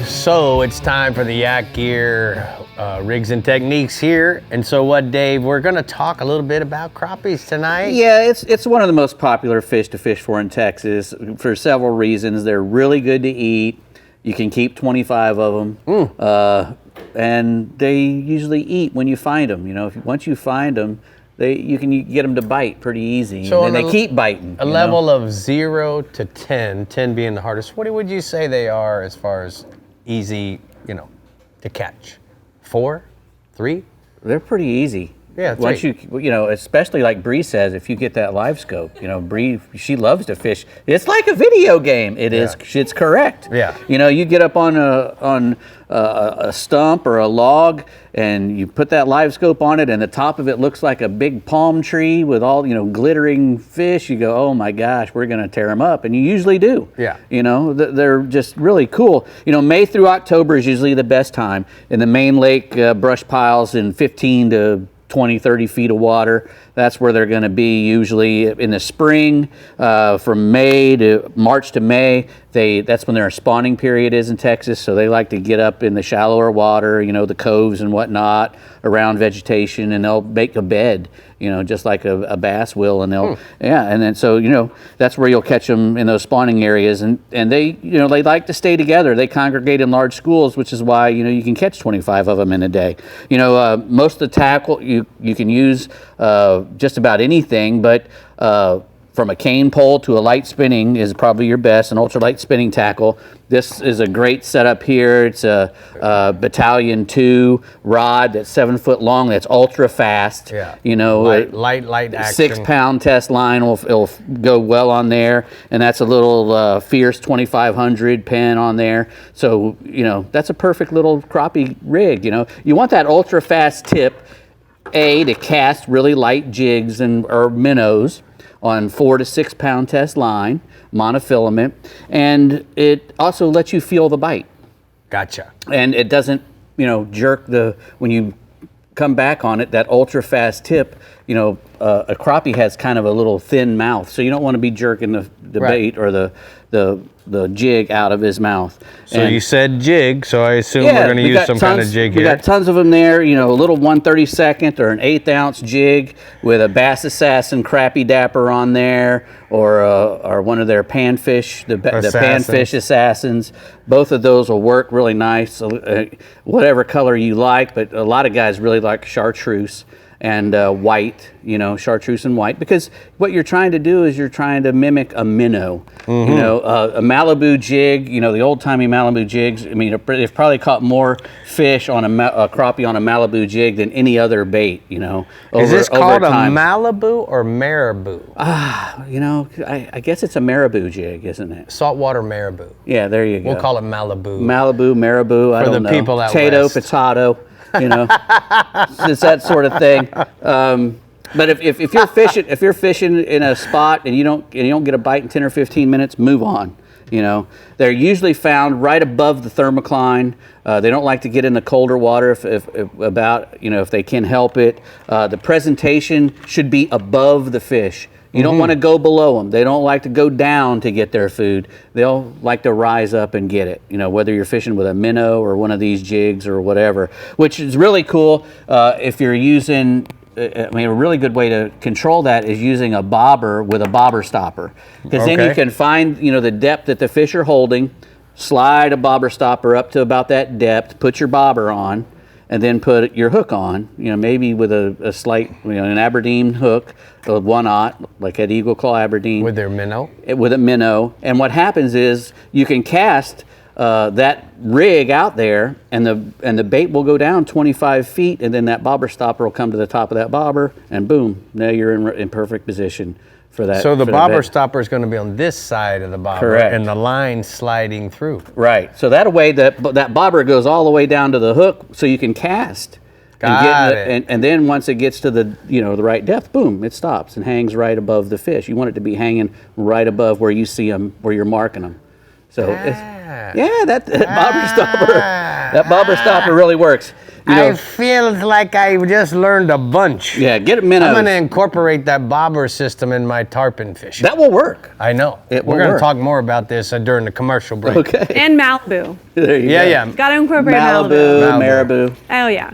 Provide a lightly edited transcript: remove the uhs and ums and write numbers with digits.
So it's time for the Yak Gear rigs and techniques here. And so what, Dave, we're gonna talk a little bit about crappies tonight. Yeah, it's one of the most popular fish to fish for in Texas for several reasons. They're really good to eat. You can keep 25 of them. And they usually eat when you find them. You know, once you find them, you can get them to bite pretty easy, so and they keep biting. A level of 0 to 10, 10 being the hardest. What would you say they are as far as easy, to catch? 4, 3? They're pretty easy. Yeah, 3. Once especially like Bree says, if you get that live scope, Bree, she loves to fish. It's like a video game. It's correct. Yeah. You get up on a stump or a log and you put that live scope on it and the top of it looks like a big palm tree with all, glittering fish. You go, oh my gosh, we're going to tear them up. And you usually do. Yeah. They're just really cool. May through October is usually the best time in the main lake brush piles in 15 to 20, 30 feet of water. That's where they're going to be usually in the spring, from March to May. That's when their spawning period is in Texas. So they like to get up in the shallower water, the coves and whatnot around vegetation, and they'll make a bed, just like a bass will, and they'll, and then so that's where you'll catch them in those spawning areas, and they they like to stay together. They congregate in large schools, which is why you can catch 25 of them in a day. Most of the tackle you can use just about anything, but from a cane pole to a light spinning is probably your best, an ultralight spinning tackle. This is a great setup here. It's a Battalion 2 rod that's 7 foot long, that's ultra fast. Yeah. Light action. 6-pound test line will go well on there, and that's a little Fierce 2500 pen on there. So, that's a perfect little crappie rig. You want that ultra fast tip, to cast really light jigs or minnows on 4 to 6 pound test line, monofilament, and it also lets you feel the bite. Gotcha. And it doesn't, jerk when you come back on it, that ultra fast tip, a crappie has kind of a little thin mouth, so you don't want to be jerking the bait or the jig out of his mouth. So you said jig, so I assume we're going to use some kind of jig here. We got tons of them there, a little 1/32 or an 1/8 ounce jig with a Bass Assassin Crappie Dapper on there, or one of their panfish, the panfish Assassins. Both of those will work really nice, whatever color you like, but a lot of guys really like chartreuse and white, chartreuse and white, because what you're trying to do is you're trying to mimic a minnow. A Malibu jig, the old-timey Malibu jigs, they've probably caught more fish on a crappie on a Malibu jig than any other bait, Is this called a Malibu or marabou? I guess it's a marabou jig, isn't it? Saltwater marabou. Yeah, there you go. We'll call it Malibu. Marabou, I don't know. For the people out Potato, west. potato. It's that sort of thing. But if you're fishing in a spot and you don't get a bite in 10 or 15 minutes, move on. They're usually found right above the thermocline. They don't like to get in the colder water if they can help it. The presentation should be above the fish. You don't want to go below them. They don't like to go down to get their food. They'll like to rise up and get it, whether you're fishing with a minnow or one of these jigs or whatever, which is really cool if you're using, a really good way to control that is using a bobber with a bobber stopper. Because then you can find, the depth that the fish are holding, slide a bobber stopper up to about that depth, put your bobber on, and then put your hook on, maybe with a slight, an Aberdeen hook, a 1/0, like at Eagle Claw Aberdeen. With their minnow? With a minnow. And what happens is you can cast that rig out there, and the bait will go down 25 feet, and then that bobber stopper will come to the top of that bobber, and boom, now you're in perfect position for that. So the bobber stopper is going to be on this side of the bobber. Correct. And the line sliding through. Right. So that way that bobber goes all the way down to the hook, so you can cast. And then once it gets to the the right depth, boom, it stops and hangs right above the fish. You want it to be hanging right above where you see them, where you're marking them. So that bobber stopper really works. I feel like I just learned a bunch. Yeah, get minnows. I'm going to incorporate that bobber system in my tarpon fishing. That will work. I know. We're going to talk more about this during the commercial break. Okay. And Malibu. There you go. Yeah. Got to incorporate Malibu, Malibu. Marabou. Oh, yeah.